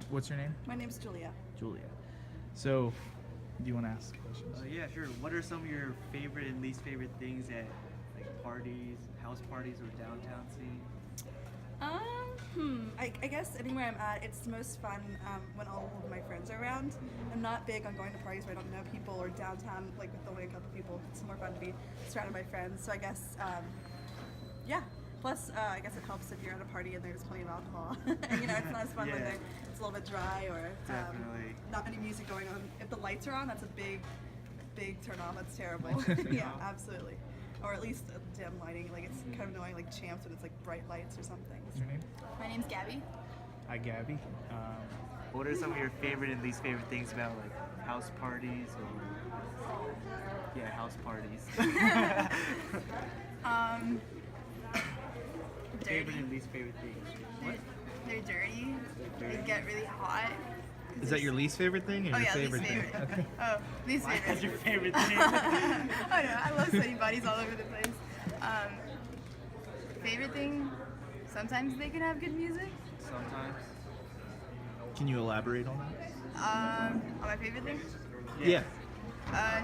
what's your name? My name's Julia. Julia. So, do you want to ask questions? Yeah, sure. What are some of your favorite and least favorite things at like parties, house parties, or downtown scene? I guess anywhere I'm at, it's most fun when all of my friends are around. I'm not big on going to parties where I don't know people or downtown, like with only a couple people. It's more fun to be surrounded by friends. So I guess, yeah. Plus, I guess it helps if you're at a party and there's plenty of alcohol. And, it's not as fun when it's a little bit dry or not any music going on. If the lights are on, that's a big turn off. That's terrible. Yeah, absolutely. Or at least dim lighting. Like it's kind of annoying, like Champs when it's like bright lights or something. What's your name? My name's Gabby. Hi, Gabby. What are some of your favorite and least favorite things about like house parties or house parties? Favorite and least favorite things. They're dirty. They get really hot. Is that your least favorite thing or your favorite least favorite. thing? Okay. Oh, least favorite. That's your favorite thing. I know. I love sweaty bodies all over the place. Favorite thing? Sometimes they can have good music. Sometimes. Can you elaborate on that? On my favorite thing? Yeah.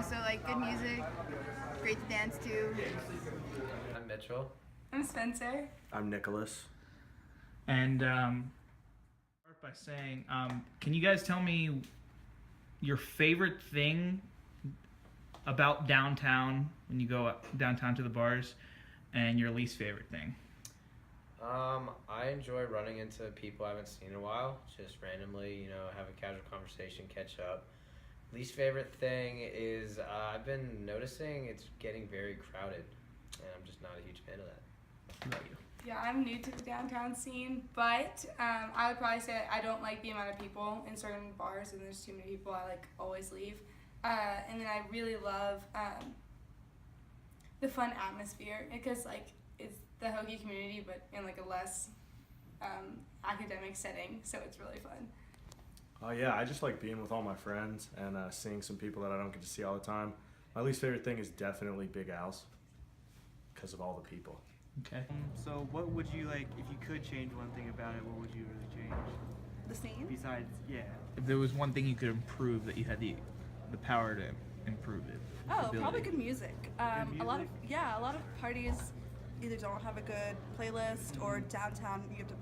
So like good music, great to dance to. I'm Mitchell. I'm Spencer. I'm Nicholas. And start by saying, can you guys tell me your favorite thing about downtown when you go downtown to the bars, and your least favorite thing? I enjoy running into people I haven't seen in a while, just randomly, have a casual conversation, catch up. Least favorite thing is I've been noticing it's getting very crowded, and I'm just not a huge fan of that. What about you? Yeah, I'm new to the downtown scene, but I would probably say I don't like the amount of people in certain bars, and there's too many people. I always leave, and then I really love the fun atmosphere because it's the Hokie community, but in a less academic setting, so it's really fun. Yeah, I just like being with all my friends and seeing some people that I don't get to see all the time. My least favorite thing is definitely Big Al's because of all the people. Okay. So what would you like, if you could change one thing about it, what would you really change? The scene? Besides, If there was one thing you could improve, that you had the power to improve it. Oh, ability. probably good music. Good A lot of music? a lot of parties either don't have a good playlist or downtown you have to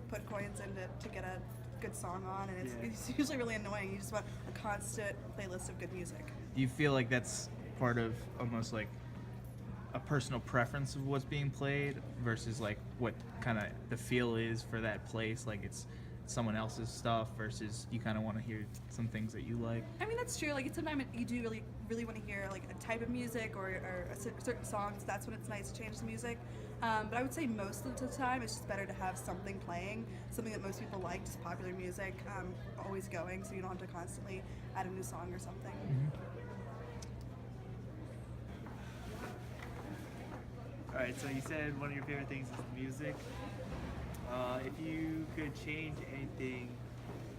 put coins in to get a good song on, and it's usually really annoying. You just want a constant playlist of good music. Do you feel like that's part of almost like a personal preference of what's being played versus like what kind of the feel is for that place? Like it's someone else's stuff versus you kind of want to hear some things that you like. I mean, that's true. Like, sometimes you do really want to hear like a type of music or a certain songs. That's when it's nice to change the music. But I would say most of the time it's just better to have something playing, something that most people like, just popular music, always going, so you don't have to constantly add a new song or something. Mm-hmm. Alright, so you said one of your favorite things is music. If you could change anything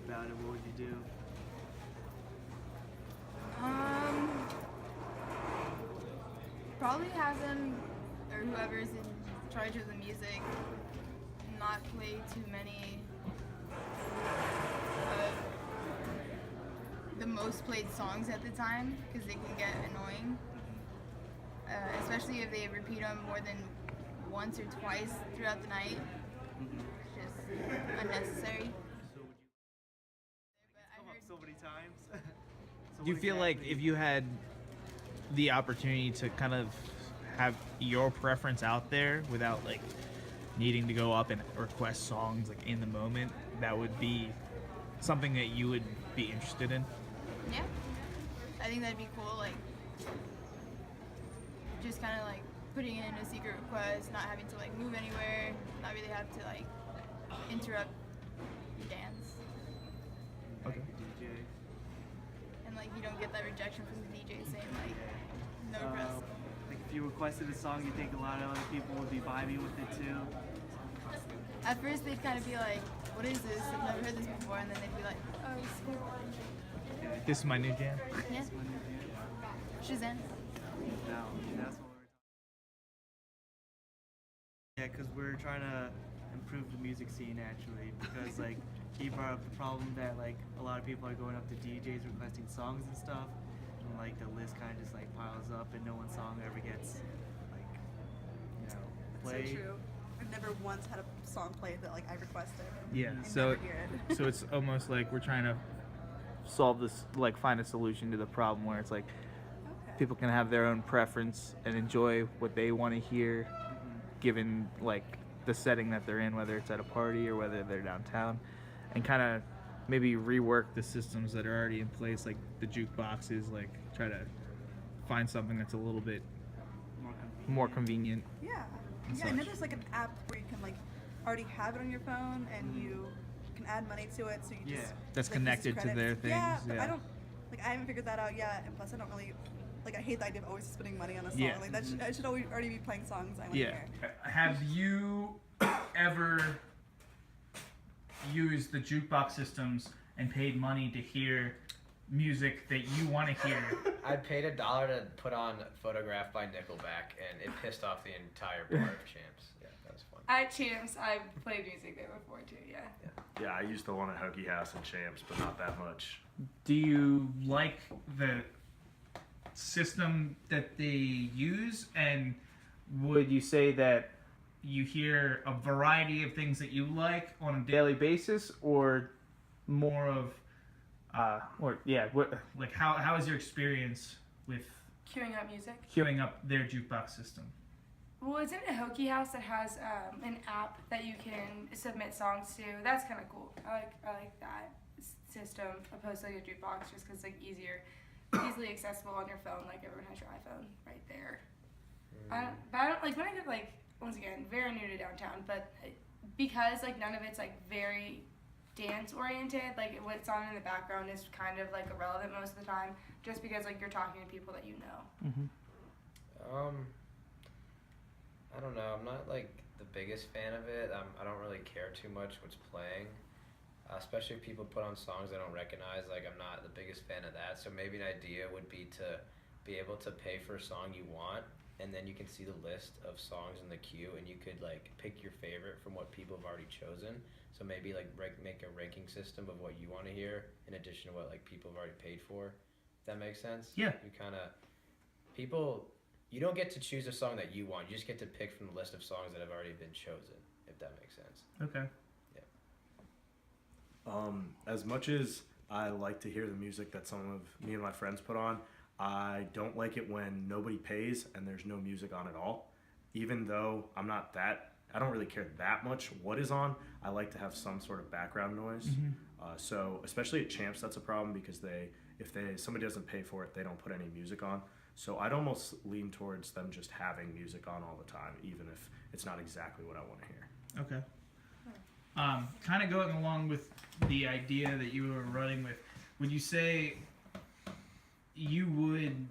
about it, what would you do? Probably have them, or whoever's in charge of the music, not play too many of the most played songs at the time, because they can get annoying. Especially if they repeat them more than once or twice throughout the night. It's just unnecessary. So would you come up so many times? So Do you what feel like exactly- if you had the opportunity to kind of have your preference out there without like needing to go up and request songs like in the moment, that would be something that you would be interested in? Yeah, I think that'd be cool. Like, just kind of like putting in a secret request, not having to like move anywhere, not really have to like interrupt your dance, Okay. DJ. and like you don't get that rejection from the DJ saying like no request. Like if you requested a song, you think a lot of other people would be vibing with it too? At first they'd kind of be like, "What is this? I've never heard this before," and then they'd be like, "Oh, it's cool." This is my new jam. Yeah, Shazam. No, that's what we're talking. Yeah, because we're trying to improve the music scene actually, because like he brought up the problem that like a lot of people are going up to DJs requesting songs and stuff, and like the list kind of just like piles up, and no one song ever gets like played. So true. I've never once had a song played that like I requested. Yeah. And So never hear it. so it's almost like we're trying to solve this, like find a solution to the problem where it's like Okay. people can have their own preference and enjoy what they want to hear, given like the setting that they're in, whether it's at a party or whether they're downtown, and kind of maybe rework the systems that are already in place, like the jukeboxes, like try to find something that's a little bit more convenient. Yeah. and Yeah, I know such. there's like an app where you can like already have it on your phone and you can add money to it, so you just Yeah. That's like, connected use to their credits. Yeah, things, but yeah. I don't like I haven't figured that out yet, and plus I don't really like I hate the idea of always spending money on a song. Yeah. Like that I should already be playing songs I want to Yeah. hear. Have you ever used the jukebox systems and paid money to hear music that you want to hear? I paid $1 to put on "Photograph" by Nickelback, and it pissed off the entire bar of Champs. Yeah, that was fun. At Champs, I've played music there before too. Yeah. Yeah, I used the one at Hoagie House and Champs, but not that much. Do you like the system that they use, and would you say that you hear a variety of things that you like on a daily basis, or more of how is your experience with Queuing up music. queuing up their jukebox system? Well, isn't it Hoagie House that has an app that you can submit songs to? That's kind of cool. I like that system opposed to like a jukebox, just because like easily accessible on your phone. Like everyone has your iPhone right there. I don't like when I get like once again very new to downtown, but because like none of it's like very dance oriented. Like what's on in the background is kind of like irrelevant most of the time, just because like you're talking to people that you know. I don't know. I'm not like the biggest fan of it. I don't really care too much what's playing, especially if people put on songs I don't recognize. Like I'm not the biggest fan of that. So maybe an idea would be to be able to pay for a song you want, and then you can see the list of songs in the queue, and you could like pick your favorite from what people have already chosen. So maybe like make a ranking system of what you want to hear in addition to what like people have already paid for. If that makes sense? Yeah. You kind of you don't get to choose a song that you want. You just get to pick from the list of songs that have already been chosen, if that makes sense. Okay. As much as I like to hear the music that some of me and my friends put on, I don't like it when nobody pays and there's no music on at all. Even though I don't really care that much what is on. I like to have some sort of background noise. So especially at Champs, that's a problem because if somebody doesn't pay for it, they don't put any music on. So I'd almost lean towards them just having music on all the time, even if it's not exactly what I want to hear. Okay. Kind of going along with the idea that you were running with, would you say you would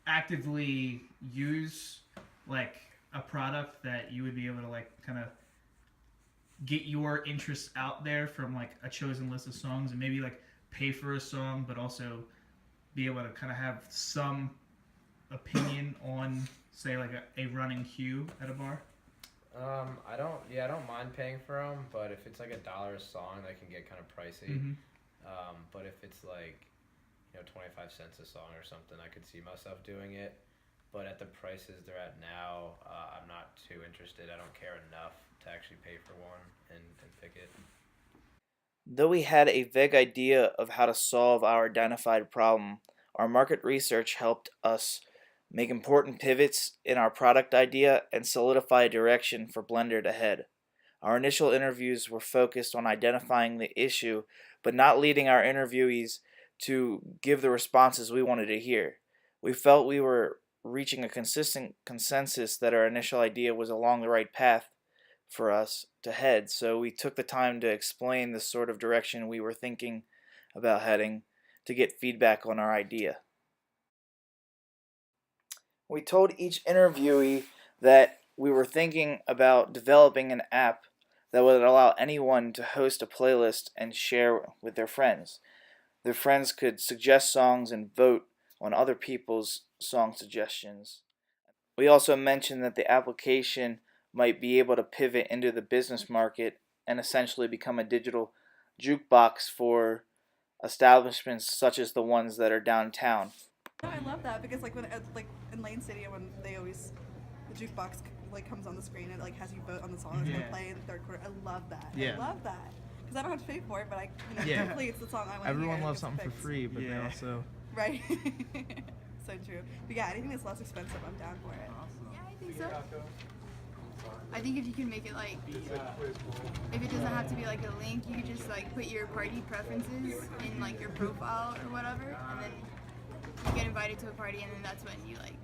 actively use like a product that you would be able to like kind of get your interests out there from like a chosen list of songs, and maybe like pay for a song, but also be able to kind of have some opinion on, say, like a running queue at a bar? I don't mind paying for them, but if it's like $1 a song, that can get kind of pricey. But if it's like 25 cents a song or something, I could see myself doing it. But at the prices they're at now, I'm not too interested. I don't care enough to actually pay for one and pick it. Though we had a vague idea of how to solve our identified problem, our market research helped us make important pivots in our product idea and solidify a direction for Blendr to head. Our initial interviews were focused on identifying the issue, but not leading our interviewees to give the responses we wanted to hear. We felt we were reaching a consistent consensus that our initial idea was along the right path for us to head, so we took the time to explain the sort of direction we were thinking about heading to get feedback on our idea. We told each interviewee that we were thinking about developing an app that would allow anyone to host a playlist and share with their friends. Their friends could suggest songs and vote on other people's song suggestions. We also mentioned that the application might be able to pivot into the business market and essentially become a digital jukebox for establishments such as the ones that are downtown. No, I love that because like when like in Lane City when they always the jukebox like comes on the screen and like has you vote on the song that's gonna play in the third quarter. I love that. Yeah. I love that because I don't have to pay for it, but I Yeah. hopefully it's the song I want. Everyone to hear loves and something it's for free, but they Yeah. also right. So true. But yeah, anything that's less expensive, I'm down for it. Yeah, I think so. I think if you can make it like, if it doesn't have to be like a link, you could just like put your party preferences in like your profile or whatever, and then you get invited to a party, and then that's when you like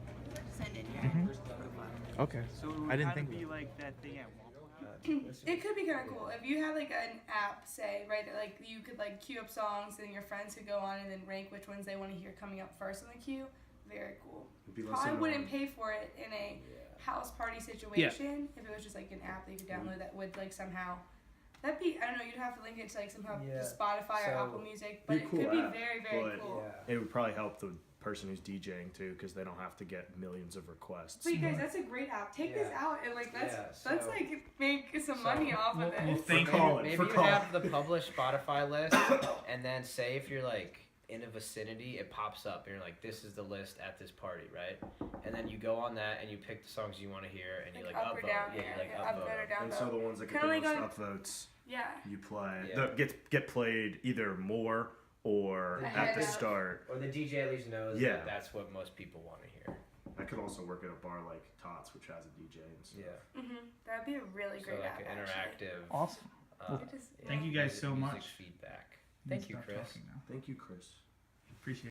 send in your profile. okay. So it would I didn't kind think of of be like that thing at Waffle House. It could be kind of cool if you had like an app, say, right, that like you could like queue up songs and your friends could go on and then rank which ones they want to hear coming up first on the queue. Very cool. It'd be Probably listed wouldn't on- pay for it in a house party situation if it was just like an app that you could download that would like somehow. That'd be, I don't know, you'd have to link it to like somehow Yeah. to Spotify or So- Apple Music, but Be a it cool could be app, very, very but- cool. Yeah. It would probably help the person who's DJing too, because they don't have to get millions of requests. But you guys, that's a great app. Take this Yeah. out and like let's Yeah, so- like make some so- money off of it. well, So thank maybe, Call it, maybe for you call. have the published Spotify list, and then say if you're like in a vicinity, it pops up, and you're like, this is the list at this party, right? And then you go on that, and you pick the songs you want to hear, and you Like like up or upvote. down, Yeah, yeah, you like yeah, upvote or upvote. down. And so the ones that get Kinda the like most upvotes, Yeah. you play. Yeah. Get played either more or Ahead at the of. start. Or the DJ at least knows Yeah. that that's what most people want to hear. I could also work at a bar like Tots, which has a DJ and stuff. Yeah. That'd be a really So great like app. an actually. interactive. Awesome. Uh, It just- Thank you guys so music much. Feedback. I'm gonna Thank you, stop Chris. talking now. Thank you, Chris.